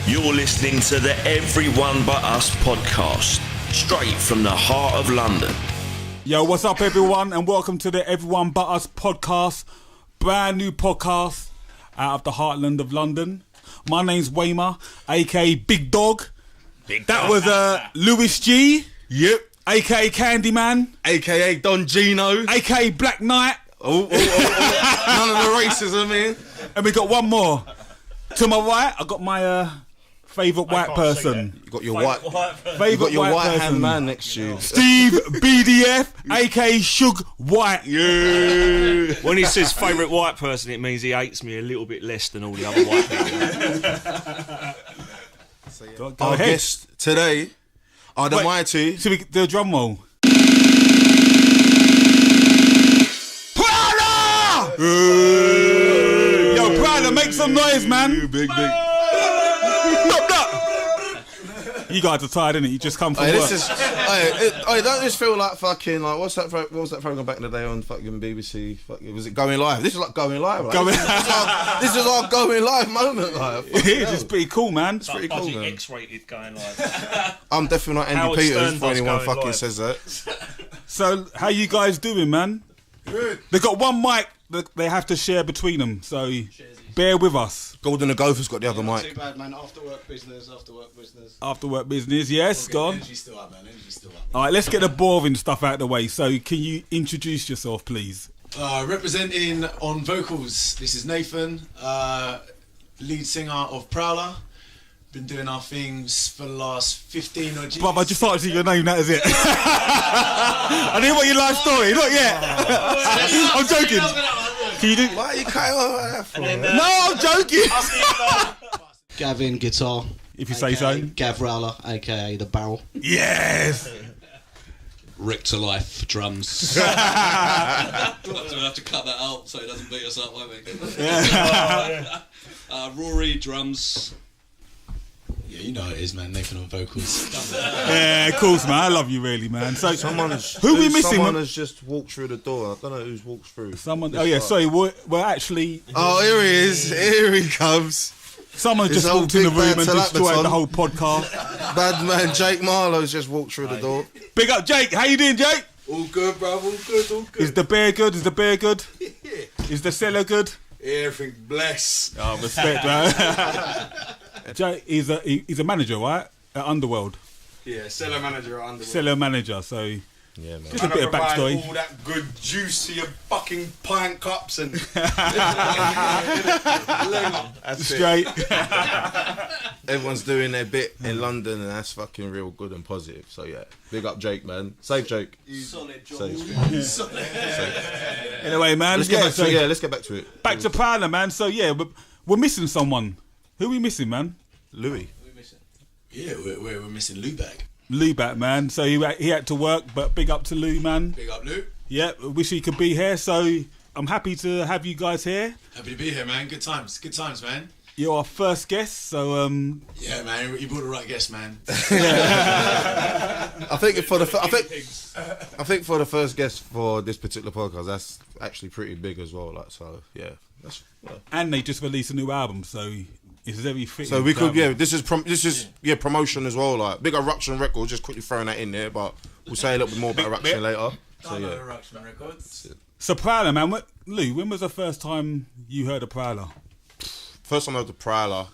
You're listening to the Everyone But Us podcast, straight from the heart of London. Yo, what's up everyone, and welcome to the Everyone But Us podcast, brand new podcast out of the heartland of London. My name's Waymer, aka Big Dog. That was Lewis G. Yep. Aka Candyman. AKA Don Gino. Aka Black Knight. None of the racism, man. And we got one more. To my right, I got my favourite white person. You got your white Favourite hand man next to you. Steve BDF, aka Suge White. Yeah. When he says favourite white person, it means he hates me a little bit less than all the other white people. Go Our ahead. guest today are the mighty. Should we do a drum roll? Prowler! Yo, Prowler, make some noise, man. Big. You guys are tired, innit? You just come from work. This is. Don't this feel like fucking like what was that program back in the day on fucking BBC? Was it Going Live? This is like Going Live. Like. This is our Going Live moment. Like, It's just pretty cool, man. it's pretty cool, man. X-rated Going Live. I'm definitely not Andy Howard Peters Stern for does anyone Going fucking Live. says that. So, how you guys doing, man? Good. They got one mic that they have to share between them, so bear with us. Golden the Gopher's got the other Not mic. too bad, man. After work business. After work business, yes, go on. Energy's still up, man. Energy's still up. All right, let's get the boring stuff out of the way. So, can you introduce yourself, please? Representing on vocals, this is Nathan, lead singer of Prowler. Been doing our things for the last 15 odd years. Bruv, I just started to see your name, that is it. I didn't want your life story, not yet. I'm joking. Can you do... Why are you cutting off like that for? No, I'm joking. Gavin, guitar. If you say so. Gav Rowler, aka The Barrel. Yes. Rick to life, drums. We'll have to cut that out so it doesn't beat us up, won't we? Rory, drums. Yeah, you know how it is, man. Nathan on vocals. Yeah, of course, man. I love you, really, man. So, Someone has just walked through the door. I don't know who's walked through. Oh yeah, sorry. We're actually. Oh, here he is. Here he comes. Someone It's just old walked in the big room bad and destroyed Talapaton. the whole podcast. Bad man Jake Marlowe's just walked through the door. Big up, Jake. How you doing, Jake? All good, bro. All good. Is the beer good? Is the beer good? Is the cellar good? Everything bless. Oh, respect, man. Jake is he's a manager, right? At Underworld. Yeah, cellar manager at Underworld. Cellar manager. So Yeah, man. just a bit of backstory. all that good juicy fucking pint cups and That's Straight. Everyone's doing their bit in London, and that's fucking real good and positive. So yeah, big up Jake, man. Safe Jake. Solid job. Anyway, man. Let's get back to it. Yeah, let's get back to it. Back to Prowler, man. So yeah, we're missing someone. Who are we missing, man? Louis. yeah, we're missing Lou back. Lou back, man. So he had to work, but big up to Lou, man. Big up, Lou. Yeah, wish he could be here. So I'm happy to have you guys here. Happy to be here, man. Good times, man. You're our first guest, so Yeah, man. You brought the right guest, man. I think for the first guest for this particular podcast, that's actually pretty big as well. Like so, yeah. and they just released a new album, so it's very fitting. So we could, this is promotion as well. Like big Eruption Records, just quickly throwing that in there, but we'll say a little bit more about Eruption later. So yeah. Eruption Records. So Prowler, man. Lou, when was the first time you heard of Prowler? First time I heard the Prowler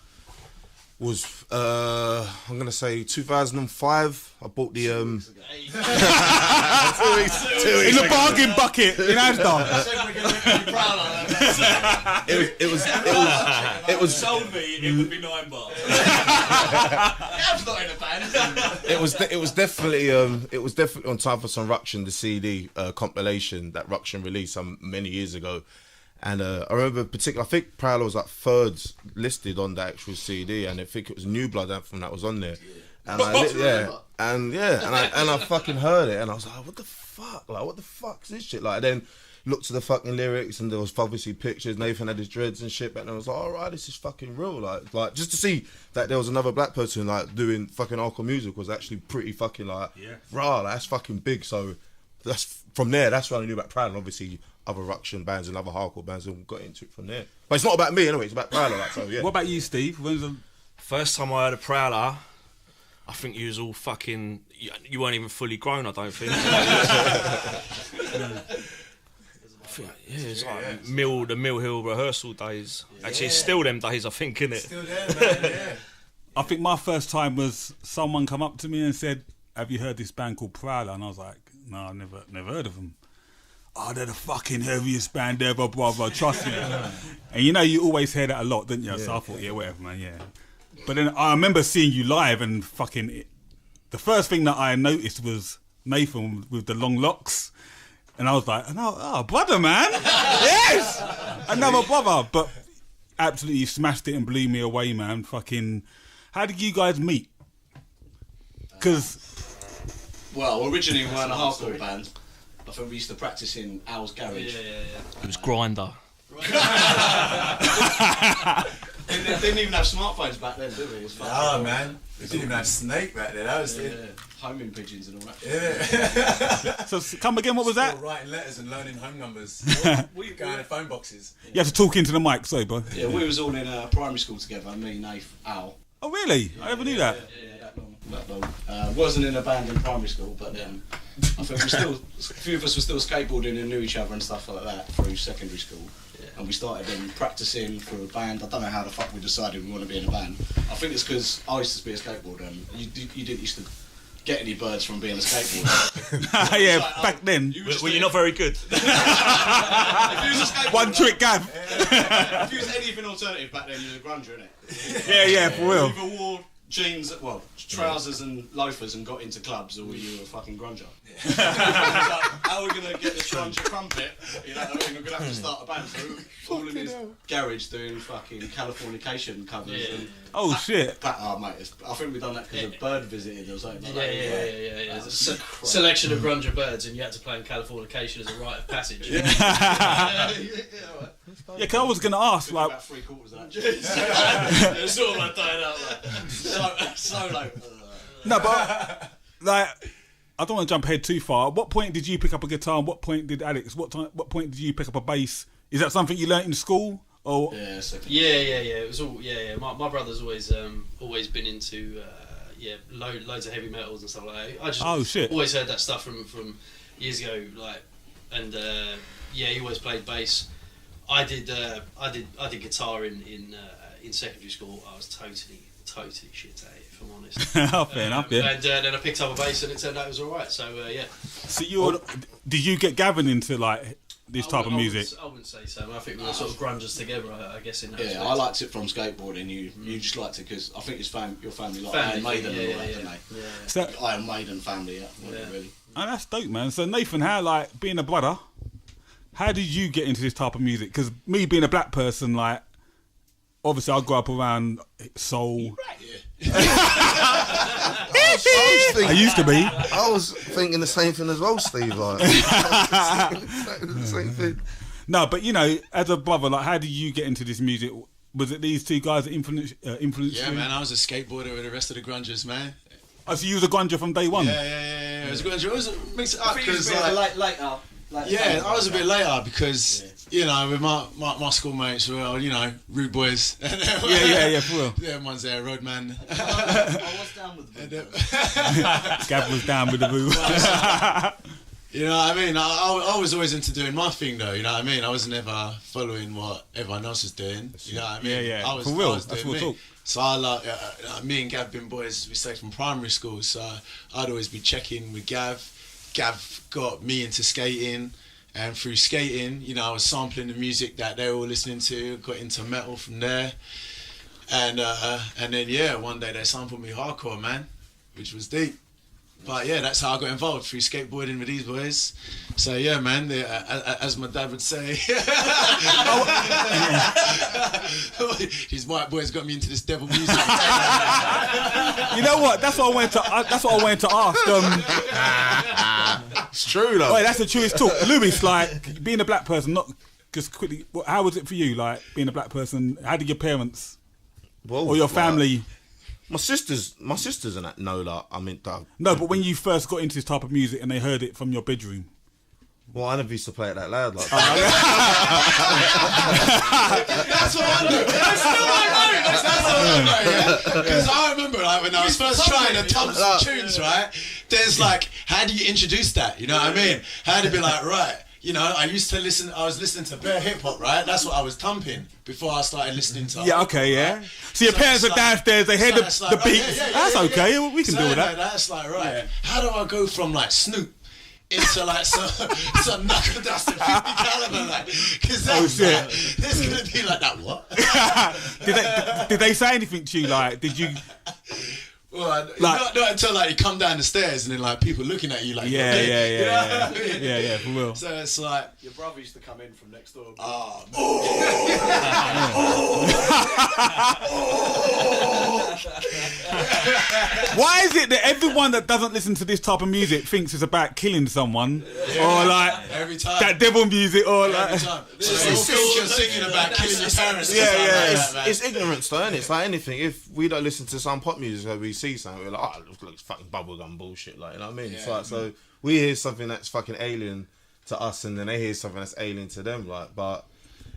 was I'm gonna say 2005. I bought the 2 weeks In the bargain bucket in Asda. It was Told me it would be $9. Gav's not in a band, is he? it was definitely on time for some Ruction, the CD compilation that Ruction released many years ago. And I remember particularly, I think Prowler was like third listed on the actual CD, and I think it was New Blood Anthem that was on there. And I fucking heard it, and I was like, what the fuck? Like, what the fuck's this shit? Like, then looked at the fucking lyrics, and there was obviously pictures. Nathan had his dreads and shit, and I was like, all right, this is fucking real. Like just to see that there was another black person like doing fucking hardcore music was actually pretty fucking like, rah, that's fucking big. So that's from there. That's when I knew about Prowler. Obviously, other Ruction bands and other hardcore bands, and got into it from there. But it's not about me anyway. It's about Prowler. Like, so yeah. What about you, Steve? When's the First time I heard a Prowler, I think you was all fucking. You weren't even fully grown, I don't think. It's like the Mill Hill rehearsal days. Actually, it's still them days, I think, innit? Still there, man. Yeah. I think my first time was someone come up to me and said, "Have you heard this band called Prowler?" And I was like, "No, I never heard of them." "Oh, they're the fucking heaviest band ever, brother. Trust me." And you always hear that a lot, didn't you? So I thought, yeah, whatever, man, yeah. But then I remember seeing you live and fucking. The first thing that I noticed was Nathan with the long locks. And I was like, oh, brother, man. Yes! Another brother. But absolutely smashed it and blew me away, man. Fucking. How did you guys meet? Because. Well, originally we weren't a hardcore band. I think we used to practice in Al's garage. It was Grinder. They didn't even have smartphones back then, did we? It was fucking Oh, cool. man. We didn't even have Snake back then. That was it. Homing pigeons and all that. Yeah. So come again, what was that? Still writing letters and learning home numbers. We Going to phone boxes. You have to talk into the mic, sorry, bro. Yeah, we was all in primary school together. Me, Nath, Al. Oh, really? I never knew that. Yeah, that long. Wasn't in a band in primary school, but then I think a few of us were still skateboarding and knew each other and stuff like that through secondary school. And we started then practicing for a band. I don't know how the fuck we decided we want to be in a band. I think it's because I used to be a skateboarder and you didn't used to get any birds from being a skateboarder. Yeah, Like, back then. Well, you're not very good. If you was a skateboarder, One trick Gav. if you was anything alternative back then, you was a grunger, innit? Yeah, for real. You either wore jeans, trousers and loafers and got into clubs, or you were a fucking grunger. Like, how are we going to get the grunger crumpet? You know what I mean? We're going to have to start a band. So we're all in his garage doing fucking Californication covers. And Oh, shit. mate, I think we done that because a bird visited or something like Yeah. that. There's a selection of Grunger birds, and you had to play in Californication as a rite of passage. Yeah, because I was going to ask, like, About 3/4 of that. It's sort of like dying out like. Solo. no, but, like, I don't want to jump ahead too far. At what point did you pick up a guitar and what point did Alex, what point did you pick up a bass? Is that something you learnt in school? Or Yeah, Yeah. It was all. Yeah. My brother's always been into loads of heavy metals and stuff like that. I just always heard that stuff from years ago. Like, and he always played bass. I did guitar in secondary school. I was totally shit at it, if I'm honest. Fair enough, yeah. And then I picked up a bass and it turned out it was alright. So yeah. So did you get Gavin into like this type of music? I wouldn't say so. I think we were sort of grungers together, I guess, in that Yeah, respect. I liked it from skateboarding. You just liked it because I think your family like Iron Maiden and all that, didn't they? Yeah. So, Iron Maiden family, really. oh, that's dope, man. So Nathan, how, like, being a brother, how did you get into this type of music? Because me being a black person, like, obviously I grew up around soul. I used to be. I was thinking the same thing as well, Steve. Like, the same thing. No, but as a brother, like, how did you get into this music? Was it these two guys that influenced Yeah, you? man, I was a skateboarder with the rest of the grungers, man. Oh, so you was a grunger from day one? Yeah. It was a grunger. It was a mix it up because later. yeah, I was a bit later because with my schoolmates were all, rude boys. Yeah, for real. Yeah, one's there, Roadman. I was down with the Gav was down with the boo. You know what I mean? I was always into doing my thing though, you know what I mean? I was never following what everyone else was doing, you know what I mean? Yeah. I was, For real, I was that's doing what me. talk. So I me and Gav been boys, we stayed from primary school, so I'd always be checking with Gav. Gav got me into skating, and through skating, I was sampling the music that they were all listening to, got into metal from there. And then one day they sampled me hardcore, man, which was deep. But yeah, that's how I got involved, through skateboarding with these boys. So yeah, man, as my dad would say, these white boys got me into this devil music. You know what? That's what I wanted to ask. It's true, though. Wait, that's the truest talk, Lewis. Like, being a black person, not just quickly. How was it for you? Like, being a black person, how did your parents or your family? My sisters and that know that. I mean, that, No, but when you first got into this type of music and they heard it from your bedroom. Well, I never used to play it that loud. Like That's what I know. That's still what I know. Because I remember like when I was first trying to tump some tunes, right? There's like, how do you introduce that? You know what I mean? How to be like, right. You know, I was listening to bare hip hop, right? That's what I was thumping before I started listening to. Yeah, okay, yeah. Right? So your parents are downstairs, they hear the beats. That's okay, we can do with that. That's like, right. How do I go from like Snoop into like some knuckle dusting 50 caliber, like? Because that's like, there's gonna be like that. What? did they say anything to you? Like, did you? Well, like, not until like you come down the stairs and then like people looking at you like yeah, for real. So it's like your brother used to come in from next door. Why is it that everyone that doesn't listen to this type of music thinks it's about killing someone or like every time that devil music or like? Every time. So you think you're singing about killing your parents? It's ignorance, though, isn't it? It's like anything. If we don't listen to some pop music or we see something, we're like, oh, it looks like fucking bubblegum bullshit, like, you know what I mean? It's like, so we hear something that's fucking alien to us, and then they hear something that's alien to them, like, but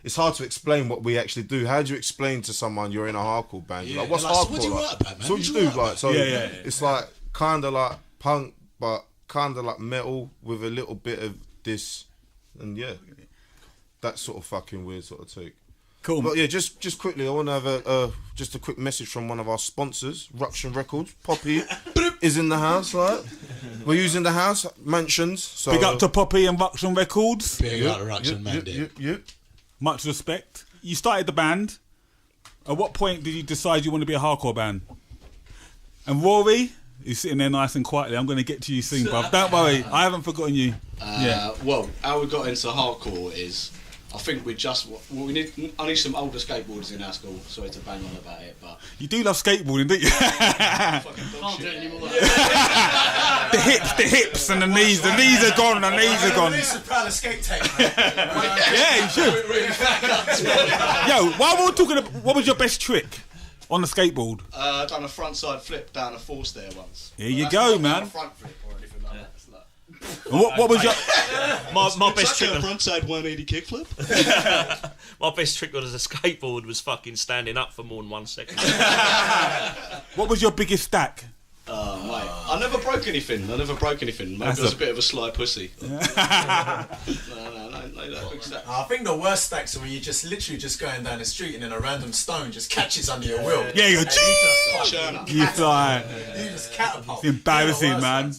it's hard to explain what we actually do. How do you explain to someone you're in a hardcore band? Like, what's hardcore? What do you like? write about, man? So what do you do? Like, so it's like kind of like punk, but kind of like metal with a little bit of this, and that sort of fucking weird sort of take. Cool. But yeah, just quickly, I want to have just a quick message from one of our sponsors, Ruction Records. Poppy is in the house, right? We're using the house, mansions. So big up to Poppy and Ruction Records. Big up to Ruction, man. Much respect. You started the band. At what point did you decide you want to be a hardcore band? And Rory, he's sitting there nice and quietly. I'm going to get to you soon, bruv. Don't worry, I haven't forgotten you. Well, how we got into hardcore is, I think I need some older skateboarders in our school. Sorry to bang on about it, but you do love skateboarding, don't you? Can't do it anymore. The hips, and the knees. The knees are gone. The knees are gone. Release the Prowler skate tape. Yeah, you should. Yo, while we're talking, what was your best trick on the skateboard? Done a front side flip down a 4-stair once. Here you go, man. A front flip or anything like that. It's like... And what was your my best trick? A frontside 180 kickflip. My best trick on as a skateboard was fucking standing up for more than 1 second. What was your biggest stack? Mate, I never broke anything. Maybe I was a bit of a sly pussy. No, that big stack. I think the worst stacks are when you're just literally just going down the street and then a random stone just catches under your wheel. Yeah, you go, you fly. You just catapult. It's embarrassing, man.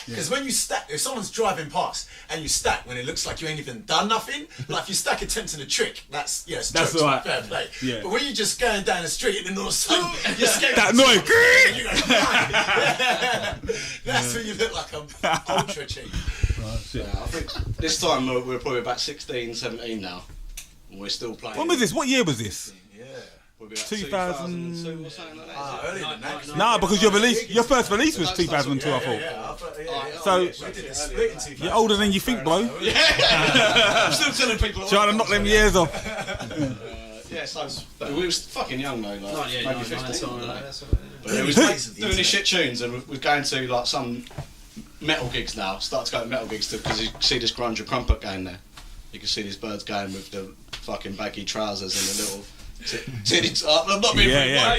Because when you stack, if someone's driving past and you stack when it looks like you ain't even done nothing, like if you stack attempting a trick, that's jokes, right. Fair play. Yeah. But when you're just going down the street and then all of a sudden you're scared that noise. That's when you look like I'm ultra cheap. I think this time we're probably about 16, 17 now, and we're still playing. When was this? What year was this? We'll be like 2002 or something like that. Earlier than that. No, because your first release was 2002, I thought. So we did a split in 2000. you're older than you think, bro. I'm still telling people. Trying to knock them years off. So we was fucking young though, like maybe 15. But Yeah, we was doing these shit tunes, and we're going to like some metal gigs now. Start to go to metal gigs because you see this grunge and crumpet going there. You can see these birds going with the fucking baggy trousers and the little titty top. I'm not being Yeah.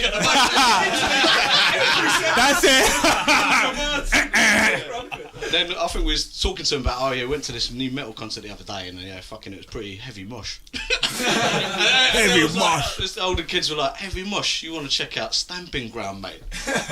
That's it. Then I think we was talking to him about, we went to this new metal concert the other day, and it was pretty heavy mosh. Heavy mosh. The older kids were like, heavy mosh, you want to check out Stamping Ground, mate?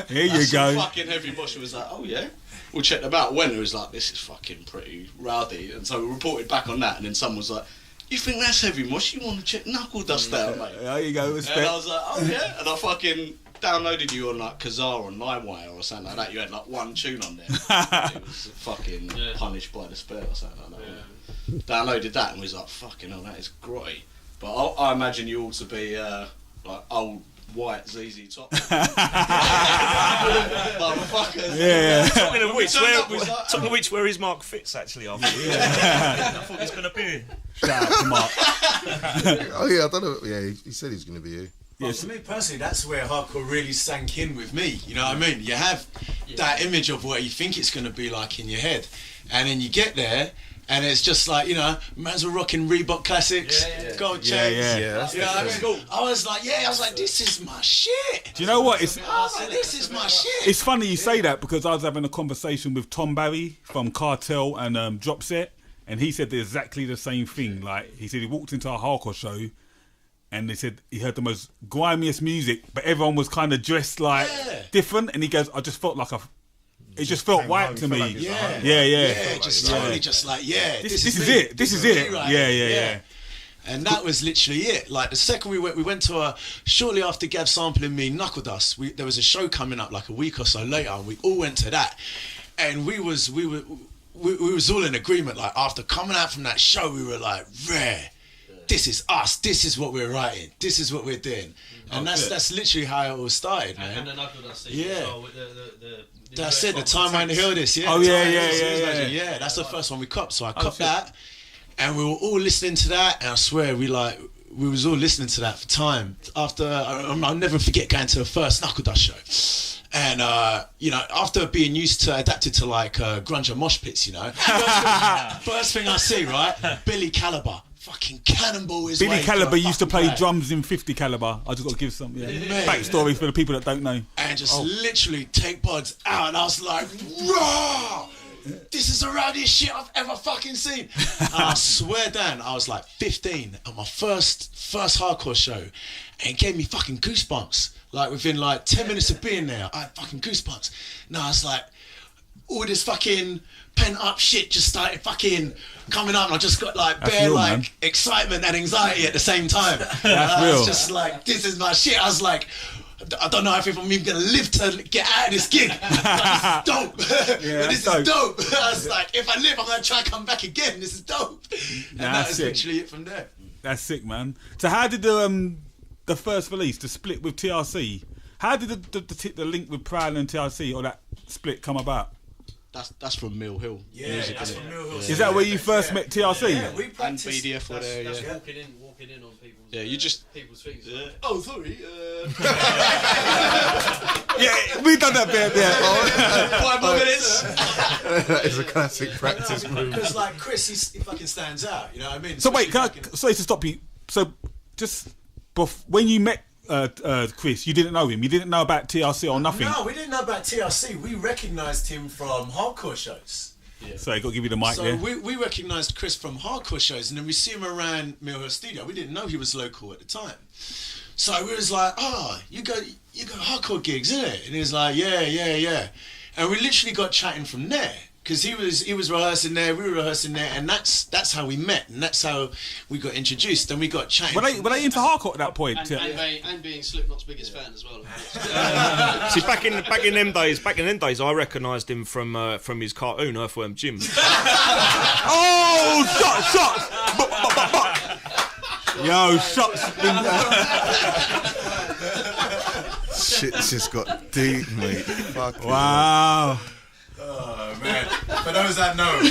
Here you go. Fucking heavy mosh. It was like, oh yeah. We checked them out. When it was like, this is fucking pretty rowdy, and so we reported back on that, and then someone was like, you think that's heavy mush? You want to check Knuckle Dust out, mate? There you go. Respect. And I was like, oh yeah, and I fucking downloaded you on like Kazaa or LimeWire or something like that. You had like one tune on there. It was fucking Punished by Despair or something like that. Yeah. Downloaded that and was like, fucking hell, that is grotty. But I imagine you all to be like old white ZZ Top. Motherfuckers. Yeah. Talking of which, where is Mark Fitz actually? I thought he's gonna be. Shout out to Mark. Oh yeah, I don't know. Yeah, he said he's going to be here. Well, to me personally, that's where hardcore really sank in with me. You know what I mean? You have that image of what you think it's going to be like in your head, and then you get there, And it's just like, you know, man's were rocking Reebok classics, gold chains. That's You know what I mean? I was like, this is my shit. Do you know what? This is my shit. It's funny you say that because I was having a conversation with Tom Barry from Cartel and Drop Set, and he said exactly the same thing. Like, he said he walked into a hardcore show and they said he heard the most grimiest music, but everyone was kind of dressed like different, and he goes, I just felt like it just felt right to me. Like Totally just like, this is it. This is it. Right. Yeah. And that was literally it. Like the second we went to shortly after Gav sampling me Knuckle Dust. There was a show coming up like a week or so later, and we all went to that. And we was all in agreement. Like after coming out from that show, we were like, rare. This is us. This is what we're writing. This is what we're doing. And that's literally how it all started, man. And the Knuckle Dust. That's it. The Time Around the Hill. This, Oh yeah. That's the first one we copped. So I copped that. And we were all listening to that, and I swear we was all listening to that for time. After I'll never forget going to the first Knuckle Dust show, and you know, after being adapted to like grunge and mosh pits, you know, first thing I see, right, Billy Caliber, fucking cannonball is. Billy Caliber used to play drums in 50 Caliber. I just got to give some backstory for the people that don't know. And just literally take pods out, and I was like, raw. This is the rowdiest shit I've ever fucking seen. And I swear down, I was like 15 at my first hardcore show, and it gave me fucking goosebumps. Like within like 10 minutes of being there, I had fucking goosebumps. Now it's like all this fucking pent up shit just started fucking coming up, and I just got like bare real, like man. excitement and anxiety at the same time. That's I real. was just like, this is my shit. I was like, I don't know if I'm even gonna live to get out of this gig. Like, this is dope. This is dope. I was like, if I live, I'm gonna try and come back again. This is dope. And that is literally it from there. That's sick, man. So how did the first release, the split with TRC, how did the link with Prowler and TRC or that split come about? That's from Mill Hill. Music, that's from Mill Hill. Is that where you first met TRC? Yeah, we And practiced. BDF were there, That's yeah. walking in on people's. Yeah, you just. People's things. Oh, sorry. Yeah, we done that bit. Yeah. 5 more minutes. That is a classic practice move. Because like Chris, he fucking stands out. You know what I mean? So wait, Especially sorry to stop you. So just when you met Chris, you didn't know him. You didn't know about TRC or nothing. No, we didn't know about TRC. We recognised him from hardcore shows. So I got to give you the mic So there. we recognised Chris from hardcore shows, and then we see him around Mill Hill Studio. We didn't know he was local at the time. So we was like, you go hardcore gigs, innit? And he was like, yeah. And we literally got chatting from there. Because he was rehearsing there, we were rehearsing there, and that's how we met, and that's how we got introduced, and we got chatting. Were they into hardcore at that point? And being Slipknot's biggest fan as well. See, back in them days, I recognised him from his cartoon Earthworm Jim. Oh, shots! Yo, shots! Shit's just got deep, mate. Fucking Wow. Oh man! For those that know.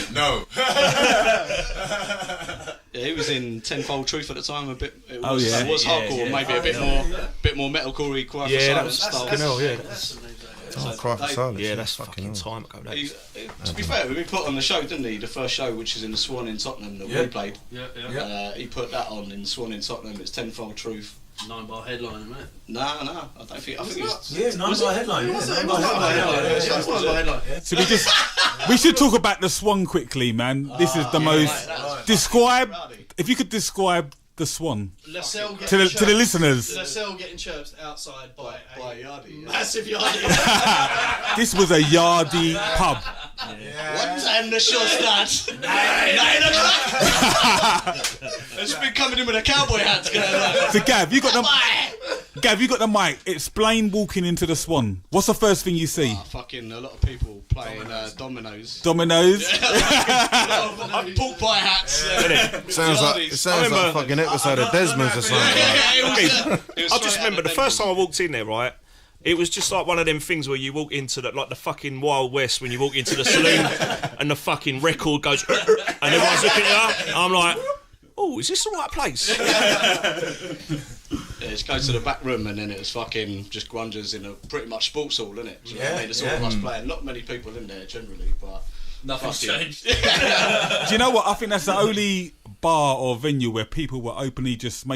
Yeah, he was in Tenfold Truth at the time. A bit. It was, Oh, yeah. It was hardcore, maybe a bit more metalcore-y, Cry for Silence style. Cry for Silence. Yeah, that's fucking time ago. That. To be fair, we put on the show, didn't he? The first show, which is in the Swan in Tottenham that we played. He put that on in the Swan in Tottenham. It's Tenfold Truth. 9-bar headline, mate. No, I don't think. I think it was. Yeah, 9-bar headline. It was 9-bar headline. So we should talk about the Swan quickly, man. This is the most if you could describe the Swan Lascelles to the listeners. Lascelles getting chirped outside by a yardie. Massive yardie. This was a yardie pub. What time the show starts? 9 o'clock. It's been coming in with a cowboy hat. So Gav, you got the mic. Explain walking into the Swan. What's the first thing you see? Fucking a lot of people playing dominoes. Dominoes. Pork pie hats. It sounds like a fucking episode of Desmond's or something. I just remember the first time I walked in there, right? It was just like one of them things where you walk into the fucking Wild West when you walk into the saloon and the fucking record goes and everyone's looking at you. I'm like, oh, is this the right place? Yeah, just go to the back room and then it was fucking just grungers in a pretty much sports hall, innit? So, I mean, there's all of us playing. Not many people in there generally, but Nothing's changed. Do you know what? I think that's the only bar or venue where people were openly just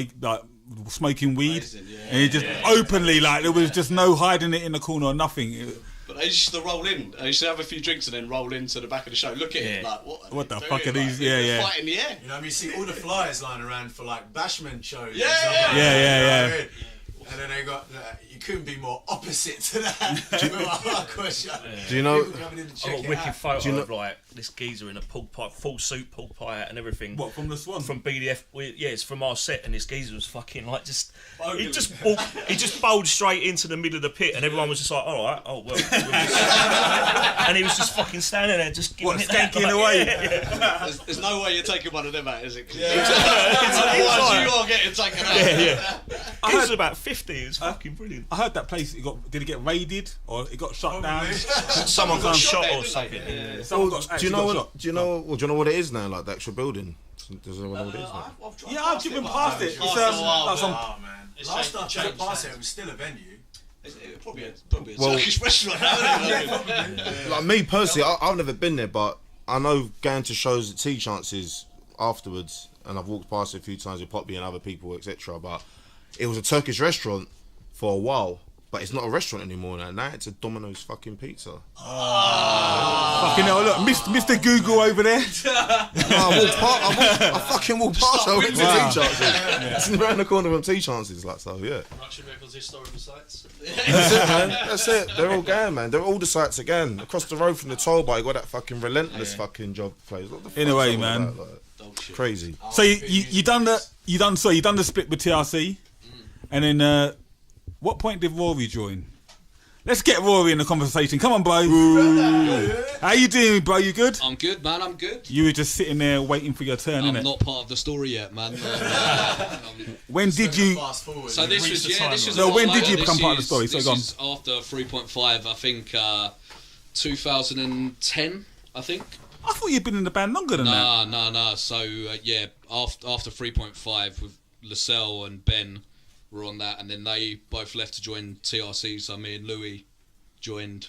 smoking weed, and it just openly, like, there was just no hiding it in the corner or nothing. But they used to roll in. They used to have a few drinks and then roll into the back of the show. Look at it, like, what the doing? fuck are these? Like, Yeah. Fight in the air. You know what I mean? See all the flyers lying around for like bashment shows. Yeah. And then they got, you couldn't be more opposite to that. Do you know? I've got a wicked photo of like this geezer in a pork pie, full suit, pork pie hat and everything. What, from the Swan? From BDF. Yeah, it's from our set, and this geezer was fucking like just. He just bowled straight into the middle of the pit, and everyone was just like, "All right, oh well." And he was just fucking standing there, just giving it that, skanking like, away. There's no way you're taking one of them out, is it? Otherwise you are getting taken out. He was about 50. It was fucking brilliant. I heard that place. Did it get raided or it got shut down? Someone got shot or something. Someone got Do you know shot. what? Do you know what it is now? Like the actual building. Does anyone know what it is now? Yeah, I've driven past it. It's like some. man. Last time I drove past it was still a venue. Probably a Turkish restaurant now, isn't it? Like me personally, I've never been there, but I know going to shows at T Chances afterwards, and I've walked past it a few times with Poppy and other people, etc. But it was a Turkish restaurant for a while, but it's not a restaurant anymore now. Now it's a Domino's fucking pizza. Fucking hell, look, Mr. Google over there. I fucking walked past. I went to T Chances. It's around the corner from T Chances, like so. Yeah. Russian Records historical sites. That's it, man. That's it. They're all going, man. They're all the sites again. Across the road from the toll bar, you got that fucking relentless fucking job place. What the fuck's Anyway, all man. that, like, crazy. So you done the split with TRC, and then what point did Rory join? Let's get Rory in the conversation. Come on, bro. How you doing, bro? You good? I'm good, man. I'm good. You were just sitting there waiting for your turn, I'm innit? not part of the story yet, man. When did you? Fast forward. So this was No, a lot when did later. you This become part of the is- story? So this go on. is after 3.5, I think 2010, I think. I thought you'd been in the band longer than that. No. So after 3.5 with Lascelles and Ben were on that, and then they both left to join TRC. So me and Louis joined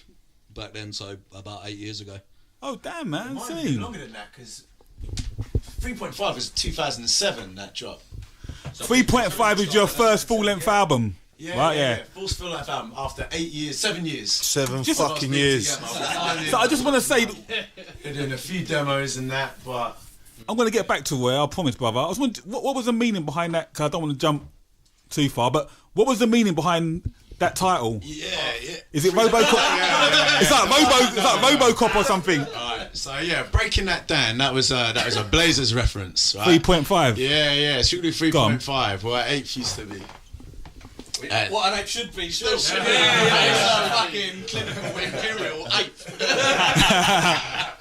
back then, so about 8 years ago. Oh damn, man! Might have been Insane. longer than that because 3.5 was 2007 that drop. 3.5 is your first full-length album, right? Yeah. Full life album after 7 years. 7 Just- fucking years. So I just want to say, They're doing a few demos and that, but I'm going to get back to where I promised, brother. I was wondering, what was the meaning behind that? Because I don't want to jump too far, but what was the meaning behind that title? yeah. Is it RoboCop? It's like RoboCop or something. Alright, so yeah, breaking that down, that was a Blazers reference, right? 3.5. Yeah, strictly 3.5, where 8 used to be. What an ape should be still. Fucking clinical imperial ape.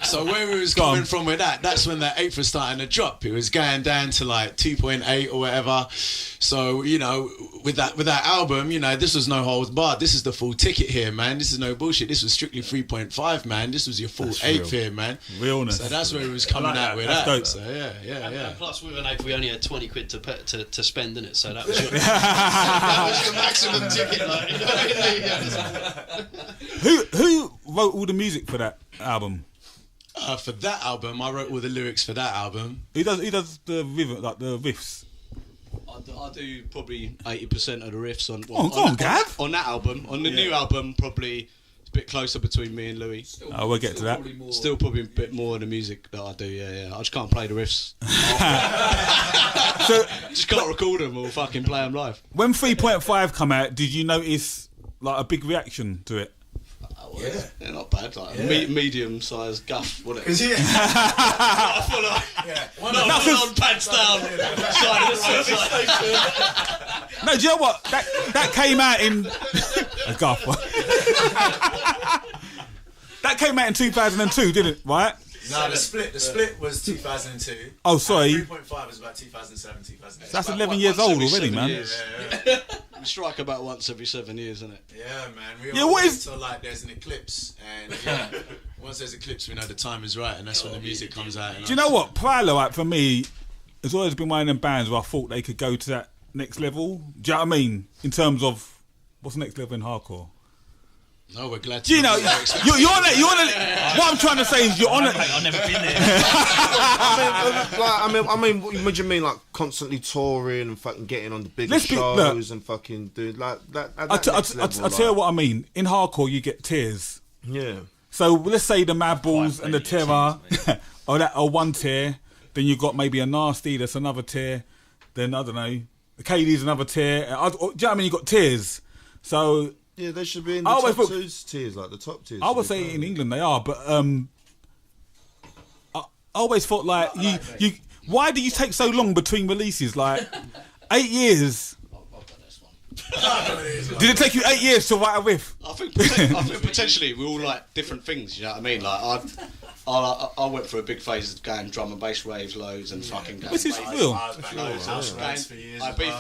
So where we was Go on. coming from with that, that's when that 8 was starting to drop. It was going down to like 2.8 or whatever. So, you know, with that album, you know, this was no holds barred. This is the full ticket here, man. This is no bullshit. This was strictly 3.5 man. This was your full 8 here, man. Realness. So that's where it was coming out with That's that. dope. So yeah. Plus, with an ape, we only had 20 quid to spend in it, so that was your, The maximum ticket, like, you know what I mean? Who wrote all the music for that album? For that album, I wrote all the lyrics for that album. Who does the rhythm, like the riffs? I do probably 80% of the riffs on. Go on, Gav. On that album, on the new album, probably it's a bit closer between me and Louis. We'll get to that. Still probably a bit more of the music that I do. Yeah. I just can't play the riffs. So Just can't record them or fucking play them live. when 3.5 come out, did you notice like a big reaction to it? Yeah, they're not bad. Like medium-sized guff, whatever. Cause yeah, Not full on pants down. Side of the road. No, do you know what? That came out in a guff. That came out in 2002, didn't it? Right? no, the split was 2002. Oh, sorry. 3.5 was about 2007, 2008. That's About 11 years once old every already, 7 man. years. Yeah. We strike about once every 7 years, isn't it? Yeah, man. We Yeah, all what wait is- till like there's an eclipse, and yeah, once there's eclipse, we know the time is right, and that's when the music comes out. Do you know what? Prowler, like, for me, has always been one of them bands where I thought they could go to that next level. Do you know what I mean? In terms of, what's the next level in hardcore? No, we're glad to Do you know, you're on it. What I'm trying to say is you're on it. I've never been there. I mean, what do you mean, like constantly touring and fucking getting on the biggest shows and fucking doing like that? I tell you what I mean. In hardcore, you get tiers. Yeah. So let's say the Mad Balls and the Terror, or one tier. Then you've got maybe a Nasty. That's another tier. Then I don't know, the KD's another tier. Do you know what I mean? You got tiers. So. Yeah, they should be in the top tiers, like the top tiers. I would say in England they are, but I always thought like you. Why do you take so long between releases? Like 8 years. Did it take you 8 years to write a riff? I think potentially we all like different things. You know what I mean? Like I went through a big phase of going drum and bass raves loads and fucking. This is real. I beat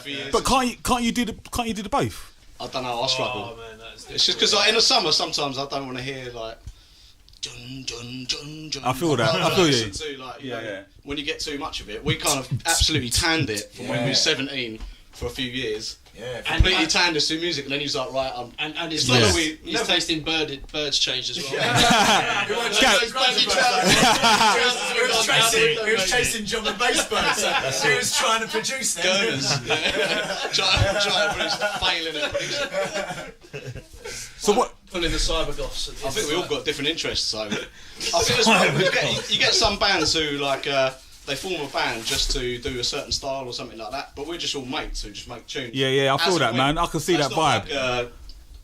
for years. But can't you do the both? I don't know. I struggle. Oh, man, it's just because in the summer sometimes I don't want to hear like. Dun, dun, dun, dun. I feel that. I feel you. To, like, you know, when you get too much of it, we kind of absolutely tanned it from when we were 17 for a few years. Yeah, completely tanned us through music, and then he's like, right, and it's like his taste in birds changed as well. He was chasing drum and bass birds. He was trying to produce them. Trying to produce, failing at producing. So what? Pulling the cyber goths. I think we all got different interests, so I think as well, you get some bands who like they form a band just to do a certain style or something like that, but we're just all mates who just make tunes. Yeah, I feel that, man. I can see that vibe. Like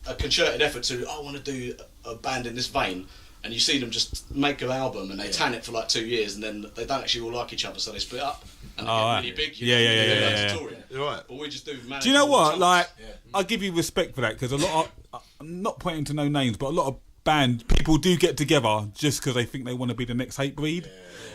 a concerted effort to I want to do a band in this vein, and you see them just make an album and they tan it for like 2 years, and then they don't actually all like each other, so they split up and they get really big. Yeah. Right. But we just do. Do you know what? Like, I give you respect for that because a lot of, I'm not pointing to no names, but a lot of band people do get together just because they think they want to be the next Hatebreed,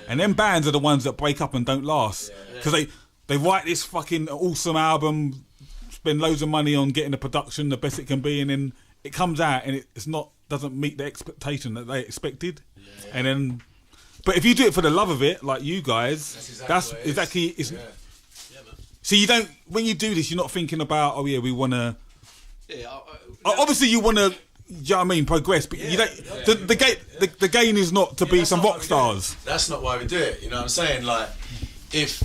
and then bands are the ones that break up and don't last because they write this fucking awesome album, spend loads of money on getting the production the best it can be, and then it comes out and it's not doesn't meet the expectation that they expected, and then. But if you do it for the love of it, like you guys, that's exactly. So you don't when you do this, you're not thinking about we want to. Obviously, you want to. You know what I mean? Progress, but you don't. The gain is not to be some rock stars. That's not why we do it. You know what I'm saying? Like, if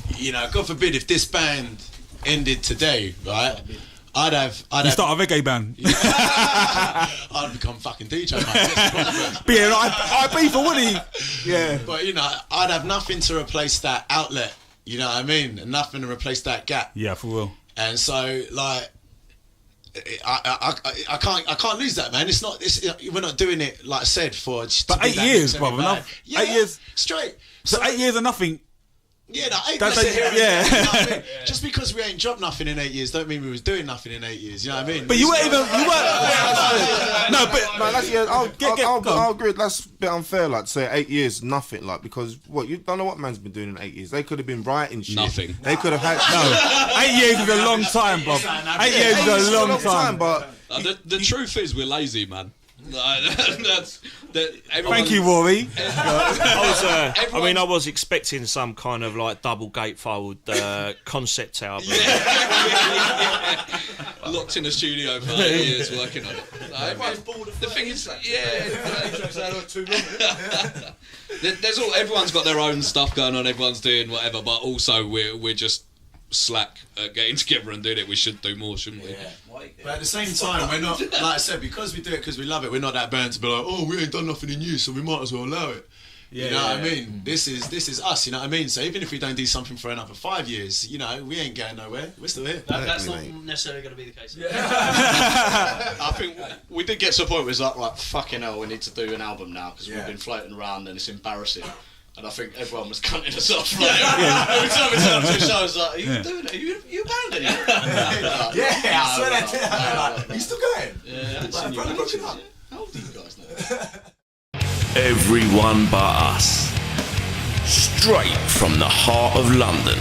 God forbid, if this band ended today, right? I'd start a reggae band. I'd become fucking DJ, man. But yeah, I'd be for Woody. Yeah. But I'd have nothing to replace that outlet. You know what I mean? And nothing to replace that gap. Yeah, for real. And so, like, I can't lose that, man. We're not doing it, like I said, for. But 8 years, brother. 8 years straight. So 8 years of nothing. Yeah, no, 8 That's years. Yeah. Just because we ain't dropped nothing in 8 years, don't mean we was doing nothing in 8 years. You know what I mean? But you weren't even. I'll agree. That's a bit unfair. Like to say 8 years, nothing. Like because you don't know what man's been doing in 8 years. They could have been writing shit. Nothing. They could have had 8 years is a long time, Bob. 8 years is a long time. But the truth is, we're lazy, man. Thank you, Rory. I was expecting some kind of like double gatefold concept album. Locked in the studio for 8 years working on it. The thing is, everyone's got their own stuff going on. Everyone's doing whatever, but also we're just slack at getting together and doing it. We should do more, shouldn't we? Yeah. But at the same time, we're not, like I said, because we do it because we love it, we're not that burnt to be like, oh, we ain't done nothing in years, so we might as well allow it. You know what I mean? This is us, you know what I mean? So even if we don't do something for another 5 years, we ain't going nowhere. We're still here. That's not necessarily going to be the case. I think we did get to a point where it's like, right, fucking hell, we need to do an album now because we've been floating around and it's embarrassing. And I think everyone was cutting us off. Like, every time we turned up to a show, I was like, are you doing it? Are you a band anymore? I swear that. Are you still going? Yeah. How old are you guys now? Everyone but us. Straight from the heart of London.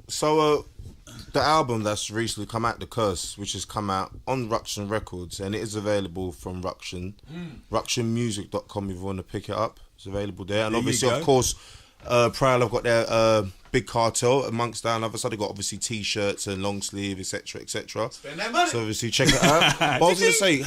So the album that's recently come out, The Curse, which has come out on Ruction Records, and it is available from Ruction. RuctionMusic.com if you want to pick it up. It's available there. And obviously, of course, Prowler have got their Big Cartel. Amongst that, on the other side, they've got obviously T-shirts and long sleeve, etc., etc. Spend that money. So obviously check it out. But I was going to say,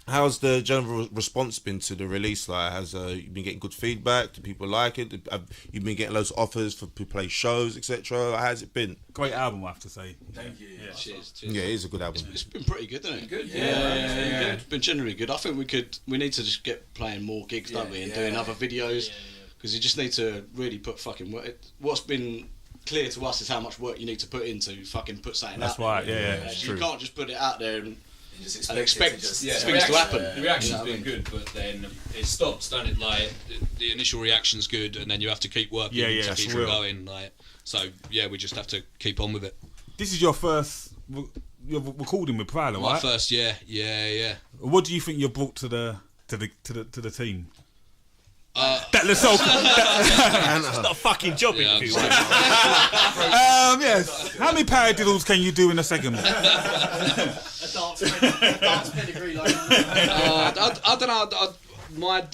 how's the general response been to the release? Like, has you been getting good feedback? Do people like it? Have you been getting loads of offers for to play shows, etc.? How's it been? Great album, I have to say. Thank you. Yeah, cheers. Yeah, it is a good album. It's been pretty good, hasn't it? Good. Yeah. It's been generally good. I think we need to just get playing more gigs, don't we, and doing other videos, because you just need to really put fucking work. What's been clear to us is how much work you need to put into fucking put something That's out right, there. yeah. You can't just put it out there and Just expect things to happen. The reaction's been good, but then it stops, don't it? Like the initial reaction's good, and then you have to keep working to keep it going. Like, so yeah, we just have to keep on with it. This is your first recording with Prowler, My right? first, yeah. What do you think you brought to the team? That Lascelles. It's not a fucking job interview. Yes. How many paradiddles can you do in a second? A dance pedigree like I don't know. My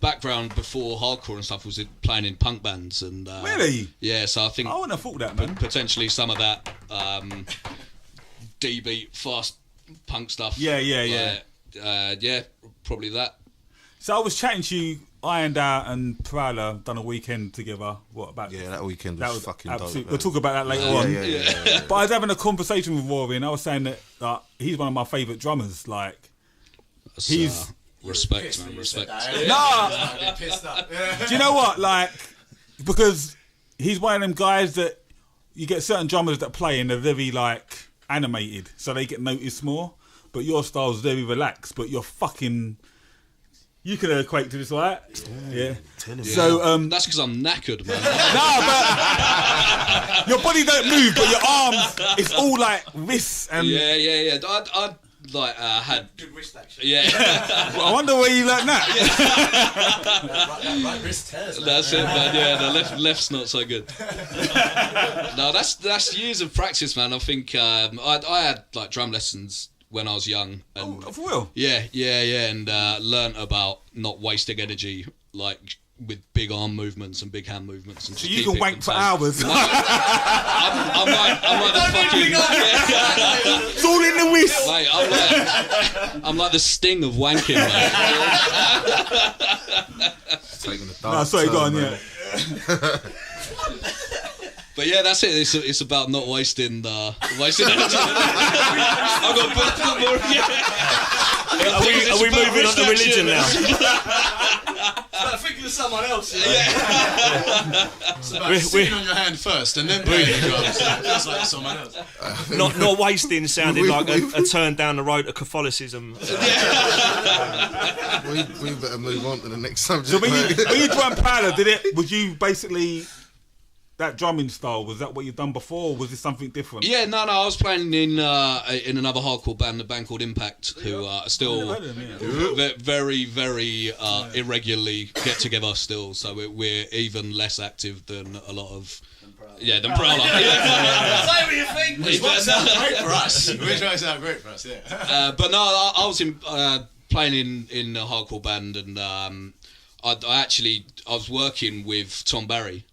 background before hardcore and stuff was playing in punk bands and Really? Yeah, so I think I wouldn't have thought that, man. potentially some of that D-beat fast punk stuff. Yeah, probably that. So I was chatting to you, Ironed Out and Prowler done a weekend together. What about? Yeah, that weekend was fucking absolute. dope. We'll talk about that later on. Yeah. But I was having a conversation with Rory, and I was saying that he's one of my favourite drummers. Like, That's, he's respect, man. Respect. no. pissed up. Do you know what? Like, because he's one of them guys that you get certain drummers that play and they're very like animated, so they get noticed more. But your style's very relaxed, but you're fucking. You can equate to this, right? Yeah. So That's because I'm knackered, man. no, but your body don't move, but your arms, it's all like wrists and. Yeah. I had Good wrist action. yeah. I wonder where you learned that. Right wrist tears. That's it, man. Yeah, the left's not so good. No, that's years of practice, man. I think I had like drum lessons when I was young. And, For real? Yeah, and learned about not wasting energy, like with big arm movements and big hand movements. And So just you keep can it wank for contained. hours. I'm like the fucking. It's all in the wrist. Mate, I'm like the sting of wanking, mate. Taking the No, sorry, go on, man. yeah. But yeah, that's it. It's about not wasting energy. I've got more. Are we moving on to religion now? I'm thinking of someone else. It's about sitting on your hand first and then playing the drums. Just like someone else. Not wasting sounded like a turn down the road to Catholicism. We better move on to the next subject. So when man. you drum Prowler, was you basically that drumming style? Was that what you've done before, or was it something different? Yeah, no. I was playing in another hardcore band, a band called Impact, who are still very, very irregularly get together still. So we're even less active than a lot of. Yeah, than Prowler. Say what you think. Which works out great for us. Yeah. But no, I was playing in a hardcore band, and I was working with Tom Barry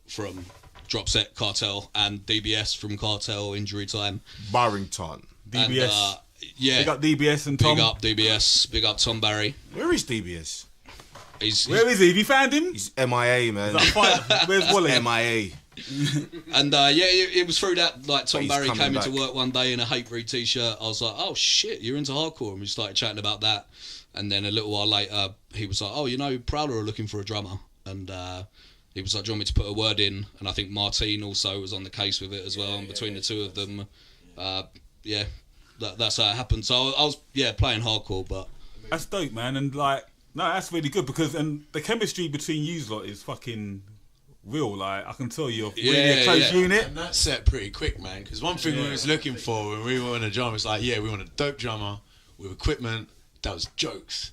from Dropset Cartel and DBS from Cartel Injury Time. Barrington. DBS. And, yeah. Big up DBS and Tom. Big up DBS. Big up Tom Barry. Where is DBS? Where is he? Have you found him? He's MIA, man. Where's Wally? MIA. And it was through that, like, Tom He's Barry coming came into back. work one day in a Hate Breed t-shirt. I was like, oh shit, you're into hardcore, and we started chatting about that. And then a little while later he was like, oh, you know, Prowler are looking for a drummer, and he was like, do you want me to put a word in? And I think Martine also was on the case with it as well. And between the two of them, that's how it happened. So I was playing hardcore, but That's dope, man. And like, no, that's really good because the chemistry between you lot is fucking real. Like, I can tell you're really a close unit. And that set pretty quick, man. Because one thing we was looking for when we were in a drummer was like, we want a dope drummer with equipment that was jokes.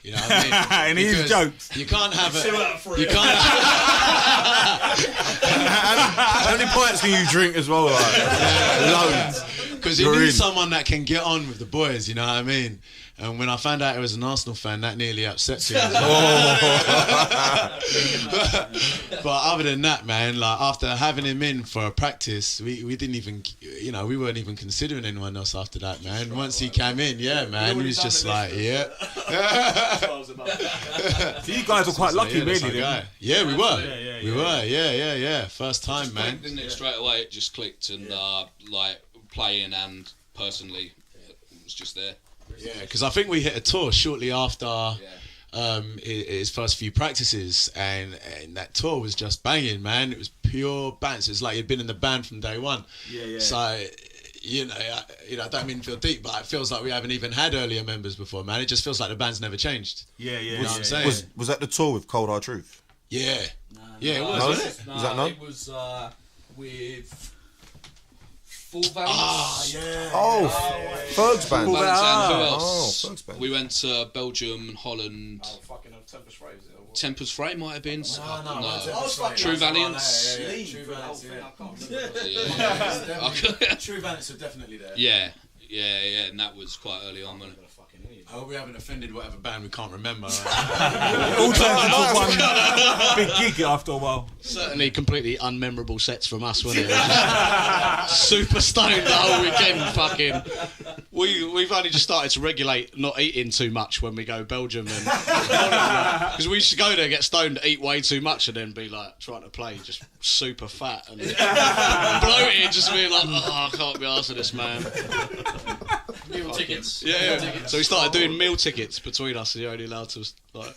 You know what I mean? And he's Because jokes. You can't have it. You can't. How many pints can you drink as well? Like? Loads. Because you need someone that can get on with the boys, you know what I mean? And when I found out he was an Arsenal fan, that nearly upset me. But other than that, man, like after having him in for a practice, we didn't even, you know, we weren't even considering anyone else after that, man. Once he came in, yeah, man, he was just like, yeah. So you guys were quite lucky, really. Yeah, we were. We were, yeah. First time, man. Didn't it straight away? It just clicked, and like playing and personally, it was just there. Yeah, because I think we hit a tour shortly after his first few practices, and that tour was just banging, man. It was pure bounce. It's like he'd been in the band from day one. Yeah. So, you know, I don't mean to feel deep, but it feels like we haven't even had earlier members before, man. It just feels like the band's never changed. Yeah. You know what I'm saying? Was that the tour with Cold Hard Truth? Yeah. It was. No, Wasn't it? Was that no? It was with Full Valence. Ferg's band. Full Valence and who else? Ferg's band. We went to Belgium, Holland. Fucking Tempest Frame. Tempest Frame might have been. No. True Valiance. True Valence, True Valence are definitely there. Yeah, and that was quite early on, wasn't it? I hope we haven't offended whatever band we can't remember. It all turned into one big gig after a while. Certainly completely unmemorable sets from us, wasn't it? Super stoned the whole weekend, fucking. We've only just started to regulate not eating too much when we go Belgium, and because we used to go there, get stoned, eat way too much, and then be like trying to play just super fat and bloated, just being like, oh, I can't be arsed with this, man. Meal tickets. Yeah. So we started doing meal tickets between us, and you're only allowed to like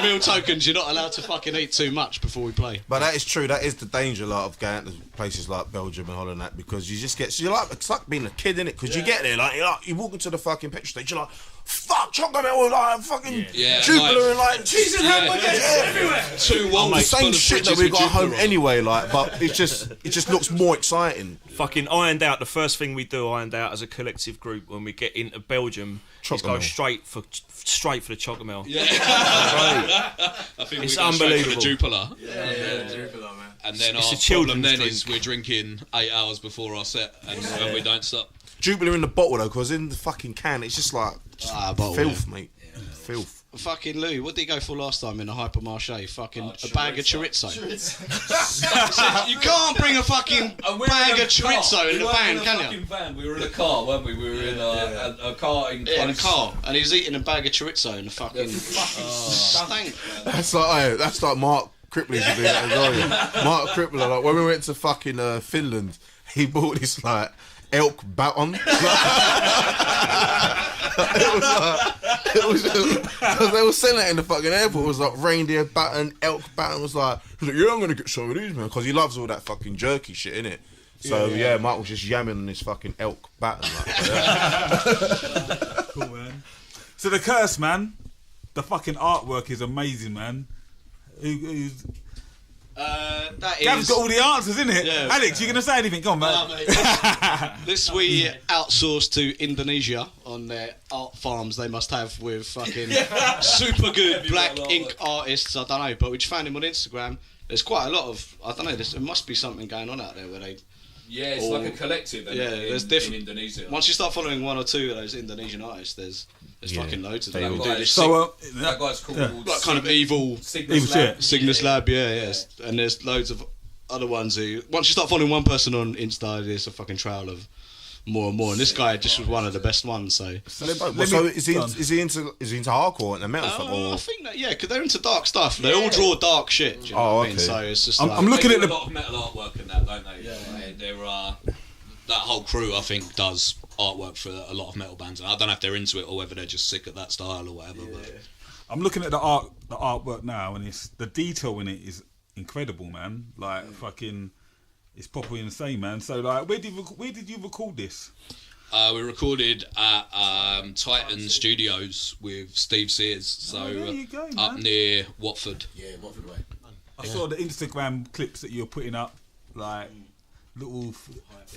meal tokens. You're not allowed to fucking eat too much before we play. But that is true. That is the danger, like, of going to places like Belgium and Holland, that, because you just get. So you're like, it's like being a kid, innit? Because you get there, like you walk into the fucking petrol station, you're like, fuck, chocolate milk, like fucking Jupiter and like cheese and hamburgers everywhere. 2 walls. The same shit that we got at home anyway, like, but it just looks more exciting. Fucking ironed out. The first thing we do ironed out as a collective group when we get into Belgium is go straight for the chocolate milk. Yeah, I think it's we go straight for unbelievable. the Jupiler. Jupiler, man. And then It's our a children's problem then drink. is we're drinking 8 hours before our set, and we don't stop. Jupiter in the bottle though, because in the fucking can, it's just like bottle, filth, mate. Filth. Fucking Lou, what did he go for last time in a hypermarché? Fucking a bag of chorizo. You can't bring a fucking bag of chorizo in the van, can you? Van. We were in a car, weren't we? We were in a car in a car, and he was eating a bag of chorizo in the fucking stank. That's like Mark Crippler used to do that as well. Yeah. Mark Crippler, like when we went to fucking Finland, he bought this like elk baton. It was because they were selling it in the fucking airport. It was like reindeer baton, elk baton. It was like, yeah, I'm gonna get some of these, man, because he loves all that fucking jerky shit, innit? So yeah, Mark was just yamming on this fucking elk baton. Like, Cool, man. So the curse, man. The fucking artwork is amazing, man. Gav's got all the answers, isn't it? Yeah. Alex, you gonna say anything? Come on, man. This we outsourced to Indonesia on their art farms they must have with fucking super good black ink artists. I don't know, but we just found him on Instagram. There's quite a lot of, I don't know, there must be something going on out there where they. Yeah, it's like a collective. There's different. In Indonesia. Once you start following one or two of those Indonesian artists, there's fucking loads of them. That guy's called like kind of evil Cygnus Lab, yes. And there's loads of other ones who, once you start following one person on Insta, there's a fucking trail of more and more. And this guy just was one of the best ones. So is he into hardcore and the metal stuff? I think that because they're into dark stuff. They all draw dark shit. Do you know what I mean? So it's just I'm looking at a lot of metal artwork and that, don't they? Yeah. There are that whole crew. I think does artwork for a lot of metal bands. And I don't know if they're into it or whether they're just sick of that style or whatever. Yeah. But I'm looking at the artwork now, and the detail in it is incredible, man. Like fucking. It's properly insane, man. So, like, where did you record this? We recorded at Titan Studios with Steve Sears, so there you go, up man. near Watford. Yeah, Watford way. I saw the Instagram clips that you were putting up, like little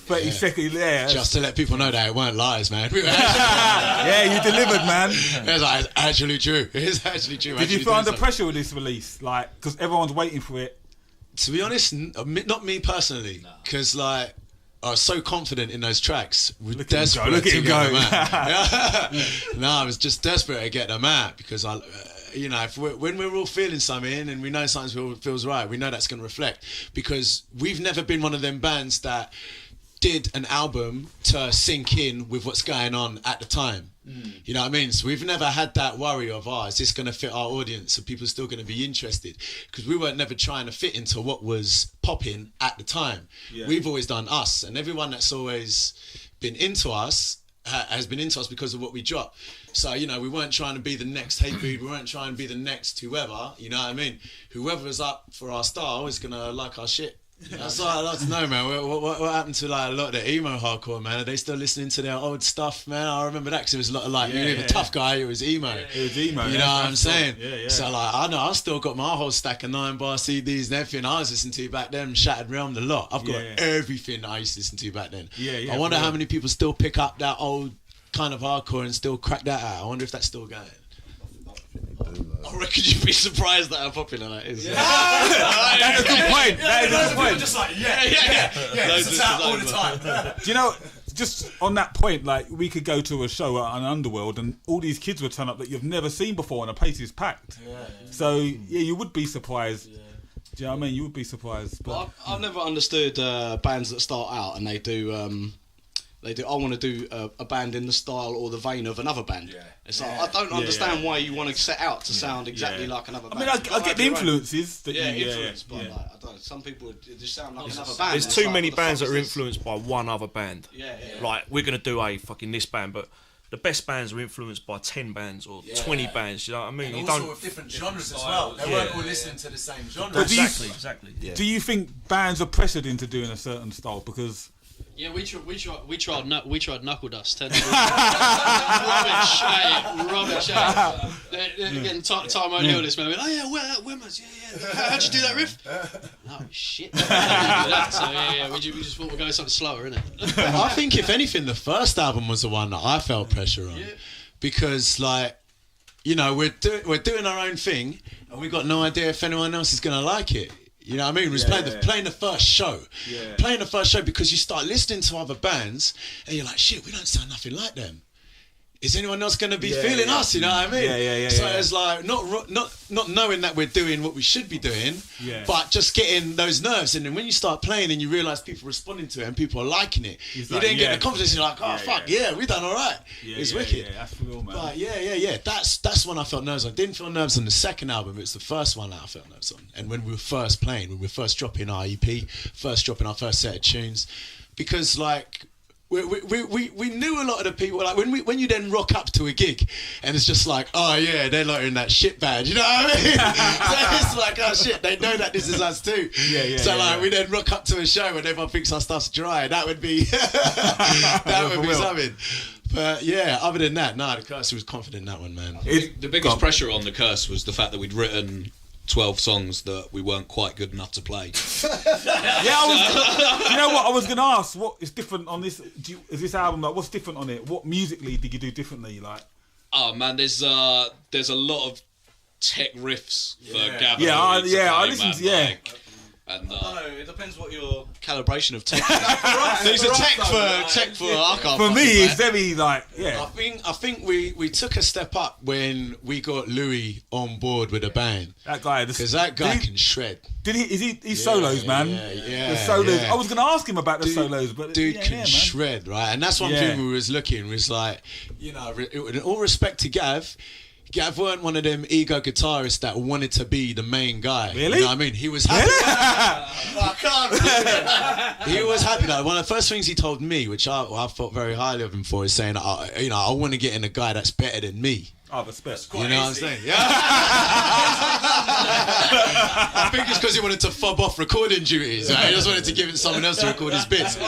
30-second. Yeah, just to let people know that it weren't lies, man. Yeah, you delivered, man. It's actually true. It's actually true. Did you feel under pressure with this release, like, because everyone's waiting for it? To be honest, not me personally, because like I was so confident in those tracks. We're Look at him go, desperate look at to him get go. them out. No, I was just desperate to get them out because you know, when we're all feeling something and we know something feels right, we know that's going to reflect, because we've never been one of them bands that did an album to sink in with what's going on at the time. You know what I mean? So we've never had that worry of, is this going to fit our audience? Are people still going to be interested? Because we weren't never trying to fit into what was popping at the time. Yeah. We've always done us, and everyone that's always been into us has been into us because of what we drop. So, you know, we weren't trying to be the next Hatebreed, we weren't trying to be the next whoever, you know what I mean? Whoever is up for our style is going to like our shit. That's what I'd like to know, man. What happened to like a lot of the emo hardcore, man? Are they still listening to their old stuff, man? I remember that because it was a lot of like, you're a tough guy, it was emo. It was emo. You know what I'm saying? Yeah. So like, I know I still got my whole stack of 9-bar CDs and everything I was listening to back then, Shattered Realm, the lot. I've got everything that I used to listen to back then. I wonder how many people still pick up that old kind of hardcore and still crack that out. I wonder if that's still going. I reckon you'd be surprised at how popular that is. Yeah. That's a good point. That is a good point. Just like, it's out all the time. Do you know, just on that point, like, we could go to a show at an Underworld and all these kids would turn up that you've never seen before and the place is packed. So, you would be surprised. Do you know what I mean? You would be surprised. But I've never understood bands that start out and they do, I want to do a band in the style or the vein of another band. It's like, I don't understand why you want to set out to sound exactly like another band. I mean, I get the influences. That influence, but like, I don't know, some people just sound like another band. There's too many bands that are influenced by one other band. Like, we're going to do a fucking this band, but the best bands are influenced by 10 bands or 20 bands, you know what I mean? And also with different genres as well. They weren't all listening to the same genre. Exactly. Do you think bands are pressured into doing a certain style? Because... Yeah, we tried knuckle dust. Rubbish shape. Getting time O'Neill this moment. Oh yeah, where was? How'd you do that riff? Oh shit. So we just thought we'd go something slower, innit? I think if anything, the first album was the one that I felt pressure on, because like, you know, we're doing our own thing, and we got no idea if anyone else is gonna like it. You know what I mean? We was playing the first show. Playing the first show because you start listening to other bands and you're like, shit, we don't sound nothing like them. Is anyone else going to be feeling us? You know what I mean? So it's like not knowing that we're doing what we should be doing, but just getting those nerves. And then when you start playing and you realise people are responding to it and people are liking it, you then get the confidence. You're like, we done all right. It's wicked. Yeah, that's real, man. But That's when I felt nerves. I didn't feel nerves on the second album. It's the first one that I felt nerves on. And when we were first playing, when we were first dropping our EP, first dropping our first set of tunes, because like. We knew a lot of the people, like when you then rock up to a gig and it's just like, oh yeah, they're like in that shit band, you know what I mean? So it's like, oh shit, they know that this is us too. We then rock up to a show and everyone thinks our stuff's dry. That would be something. But yeah, other than that, the Curse was confident in that one, man. The biggest pressure on the Curse was the fact that we'd written 12 songs that we weren't quite good enough to play. You know what? I was going to ask, what is different on this? Is this album, like, what's different on it? What musically did you do differently? Like, oh man, there's a lot of tech riffs for Gavin. I listened to And I don't know, it depends what your calibration of tech is. There's a tech for I can't for me, it's very like I think we took a step up when we got Louis on board with the band. That guy, because that guy can shred. Did he? Is he solos, man? The solos. I was going to ask him about the solos, but dude can shred, right? And that's one thing we was looking was like, you know, in all respect to Gav weren't one of them ego guitarists that wanted to be the main guy. Really? You know what I mean? He was happy. I can't. He was happy. Like, one of the first things he told me, which I thought very highly of him for, is saying, I want to get in a guy that's better than me. Oh, respect. You know what I'm saying? Yeah. I think it's because he wanted to fob off recording duties. Right? He just wanted to give it to someone else to record his bits.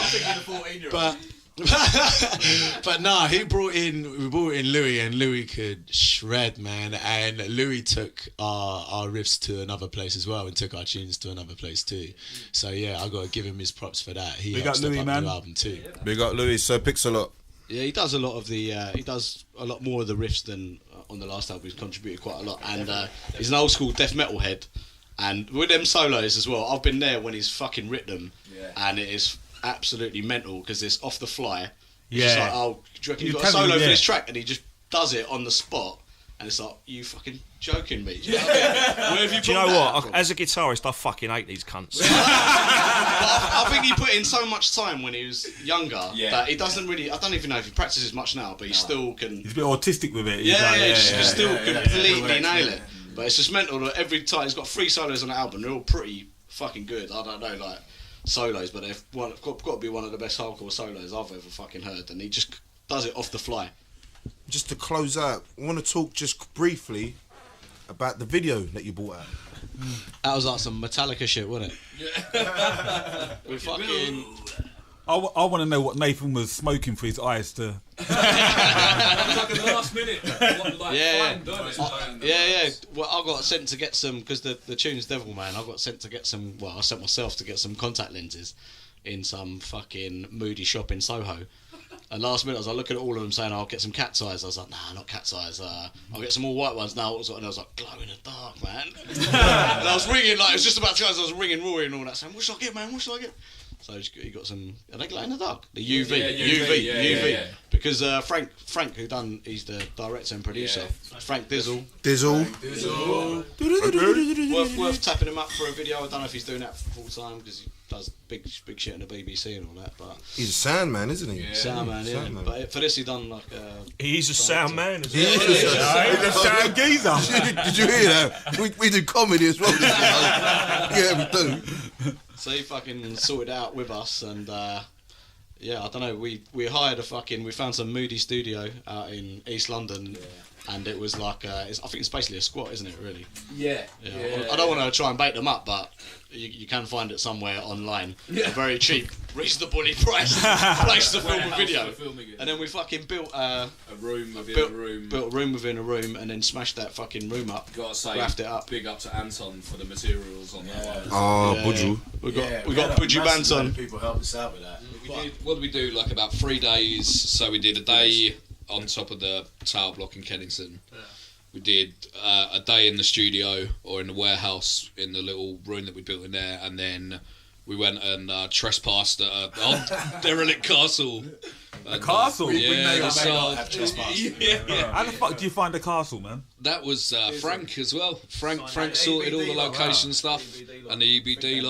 But nah, we brought in Louis, and Louis could shred, man. And Louis took our riffs to another place as well, and took our tunes to another place too. So yeah, I got to give him his props for that. He got Louis, man. The album too. Big up Louis. So Pixelot. Yeah, he does a lot of the. He does a lot more of the riffs than on the last album. He's contributed quite a lot, and he's an old school death metal head. And with them solos as well, I've been there when he's fucking written them, and it is absolutely mental because it's off the fly. Yeah. It's just like, oh, do you reckon you've got a solo for this track? And he just does it on the spot. And it's like, you fucking joking me. Do you know what I mean? Where have you Do you know brought what? that from? As a guitarist, I fucking hate these cunts. But I think he put in so much time when he was younger that he doesn't really. I don't even know if he practices much now, but he still can. He's a bit autistic with it. He still completely nail it. But it's just mental that every time he's got 3 solos on the album, they're all pretty fucking good. I don't know, like solos, but they've got to be one of the best hardcore solos I've ever fucking heard, and he just does it off the fly. Just to close out, I want to talk just briefly about the video that you brought out. That was like some Metallica shit, wasn't it? We fucking. I want to know what Nathan was smoking for his eyes to. It was like a last minute. Yeah. Well, I got sent to get some because the tune's Devil Man. I got sent to get some. Well, I sent myself to get some contact lenses in some fucking moody shop in Soho. And last minute, I was like looking at all of them saying, "I'll get some cat's eyes." I was like, "Nah, not cat's eyes. I'll get some more white ones now." And I was like, "Glow in the dark, man." And I was ringing like it was just about to go. So I was ringing Rory and all that, saying, "What should I get, man? What should I get?" So he got some. Are they glow in the dark? The UV. Yeah. Because Frank, he's the director and producer. Frank Dizzle. Worth tapping him up for a video. I don't know if he's doing that full time because he does big shit in the BBC and all that. But He's a sound man, isn't he? sound man, yeah. Sound man. But for this, he done like. He's a sound man as well. He's a sound geezer. Did you hear that? We do comedy as well. Yeah, we do. So he fucking sorted it out with us, and yeah, I don't know. We hired we found some moody studio out in East London, and it was like I think it's basically a squat, isn't it? Really? Yeah. I don't want to try and bait them up, but you can find it somewhere online. A very cheap, reasonably priced place to film a video. And then we fucking built a room within a room. Built a room within a room, and then smashed that fucking room up. Gotta say, wrapped it up. big up to Anton for the materials on that one. Oh, Budju. We got Budju bands on. People helped us out with that. What did we do? Like about 3 days. So we did a day on top of the tower block in Kennington. We did a day in the studio or in the warehouse in the little room that we built in there, and then we went and trespassed at a derelict castle. A castle? Yeah. How the fuck did you find the castle, man? That was Frank as well. Frank sorted all the location stuff and the EBD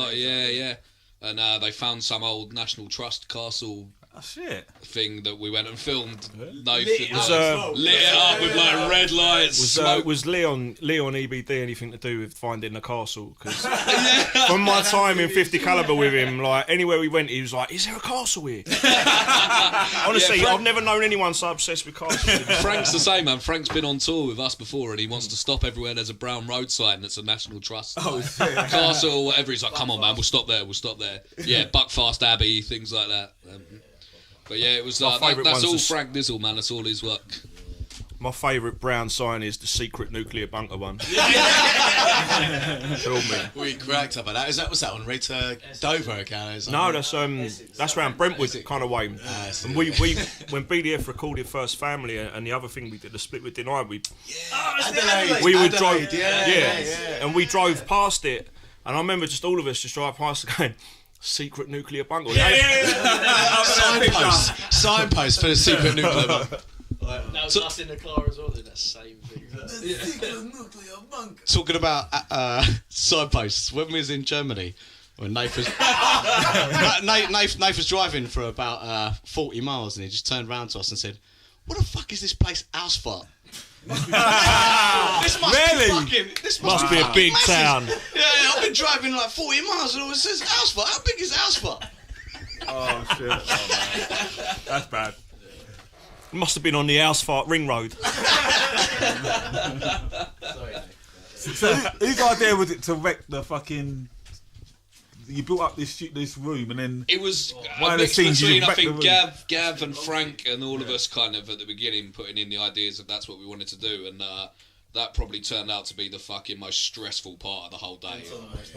yeah. And they found some old National Trust castle thing that we went and filmed. Lit it up with like red lights. Was Leon EBD anything to do with finding the castle? Because from my time in 50 Calibre with him, like anywhere we went, he was like, "Is there a castle here?" Honestly, I've never known anyone so obsessed with castles. Frank's the same, man. Frank's been on tour with us before, and he wants to stop everywhere there's a brown road sign that's a National Trust castle or whatever. He's like, "Come on, man, we'll stop there. Yeah, Buckfast Abbey, things like that. But yeah, it was that's all Frank Dizzle, man. That's all his work. My favourite brown sign is the secret nuclear bunker one. We cracked up at that. What's that on? Rita Dover account? No, that's around Brentwood kind of way. And we when BDF recorded First Family and the other thing we did, the split with Denied, we would drive, and we drove past it, and I remember just all of us just drive past it going, secret nuclear bunker. Signpost for the secret nuclear bunker. That was us in the car as well, did that same thing. Talking about signposts, when we was in Germany, when Nath was driving for about 40 miles, and he just turned around to us and said, "What the fuck is this place, Ausfahrt?" This must be a big massive. town. Yeah, I've been driving like 40 miles and it says Ausfahrt. How big is Ausfahrt? Oh shit! Oh, man. That's bad. It must have been on the Ausfahrt ring road. So whose idea was it to wreck the fucking? You built up this room and then it was one a of the mix scenes between you I think wrecked Gav and Frank and all of us kind of at the beginning putting in the ideas of that's what we wanted to do, and that probably turned out to be the fucking most stressful part of the whole day.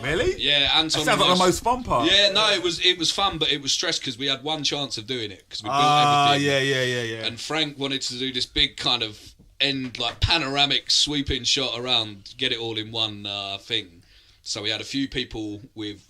Really? Yeah, Anton. That sounds like the most fun part. Yeah, no, it was fun, but it was stress because we had one chance of doing it because we built everything. Yeah. And Frank wanted to do this big kind of end like panoramic sweeping shot around, get it all in one thing. So we had a few people with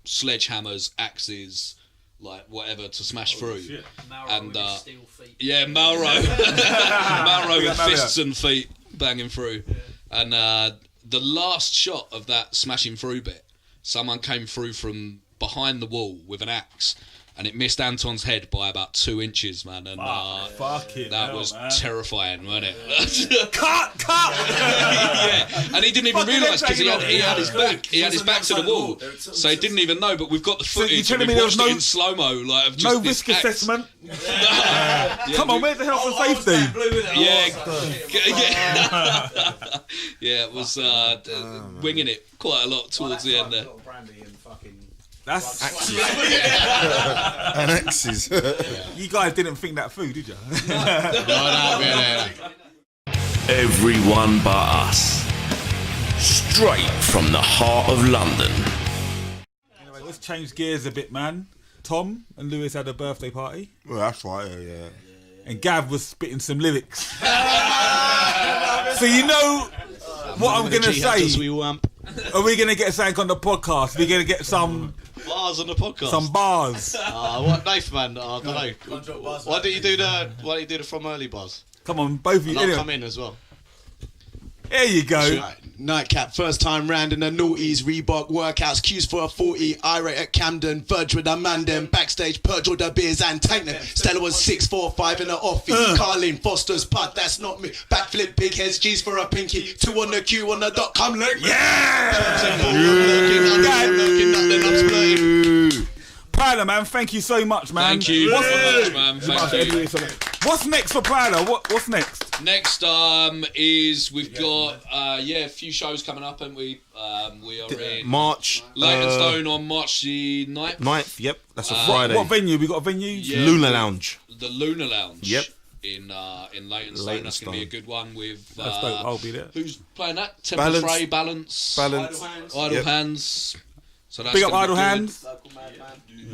sledgehammers, axes, like whatever to smash through. Shit. And Steel feet. yeah, Malro, Malro with fists and feet banging through. And the last shot of that smashing through bit, someone came through from behind the wall with an axe, and it missed Anton's head by about 2 inches, man. And that was terrifying, wasn't it? Cut! Yeah, and he didn't even realise because he had his back. He had his back to the wall, so he didn't even know. But we've got the footage. you're telling and me we there was watched it no- in slow mo, like of just No this risk axe. assessment. Yeah, Come on, where's the health and safety? Yeah, it was winging it quite a lot towards the end there. That's And axes. you guys didn't think that through, did you? Everyone but us. Straight from the heart of London. Anyway, let's change gears a bit, man. Tom and Lewis had a birthday party, Well, that's right, yeah. and Gav was spitting some lyrics. So you know what I'm gonna say. Are we gonna get something on the podcast? Are we gonna get some Bars on the podcast. some bars? What Nathan, man? I don't know. Why don't you do the from early bars? Come on, both of you. And I'll Anyway, come in as well. there you go. Right. Nightcap, first time round in the noughties, Reebok workouts, queues for a 40, irate at Camden, verge with a man them, backstage, purge all the beers and tank them. Stella was 6'4", in the office, Carlin, Foster's pud, that's not me. Backflip, big heads, G's for a pinky, 2 on the queue on the dot, come look. Prowler, man, thank you so much, man. Thank you very much, man. Thank you. What's next for Prowler? What's next? Next is we've got a few shows coming up, and we are in March. Leytonstone on March the 9th. 9th, yep. That's a Friday. What venue? We got a venue? Yeah, Lunar Lounge. The Lunar Lounge. Yep. In Leytonstone. That's going to be a good one with. That's dope. I'll be there. Who's playing that? Temple Balance. Frey, Balance. Idle Yep. Hands. So that's Big up gonna be Idle good. Hands.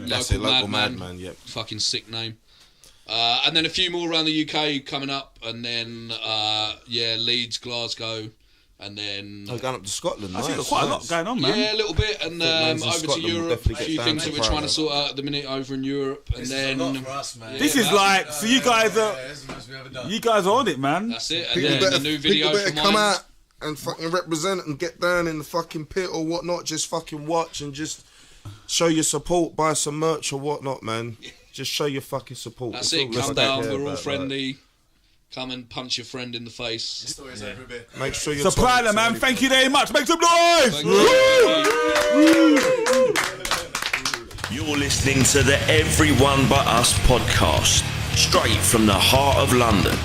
That's it, local Madman, yep. Fucking sick name. And then a few more around the UK coming up, and then Leeds, Glasgow, and then Oh, going up to Scotland, I think nice. there's quite a lot going on, man. yeah, a little bit, and man's in over to Scotland will Europe. A definitely few get things down that to we're trying to Prowler. sort out at the minute over in Europe, and then This is like, so you guys are on it, man. that's it. And People then the new video better for come mine. out and fucking represent and get down in the fucking pit or whatnot. Just fucking watch and just show your support, buy some merch or whatnot, man. Just show your fucking support. That's That's it. all Come I down. care We're all about, friendly. Come and punch your friend in the face. like. Make sure you're So Prowler, man, thank you very much. Make some noise. Thank you. You're listening to the Everyone But Us podcast. Straight from the heart of London.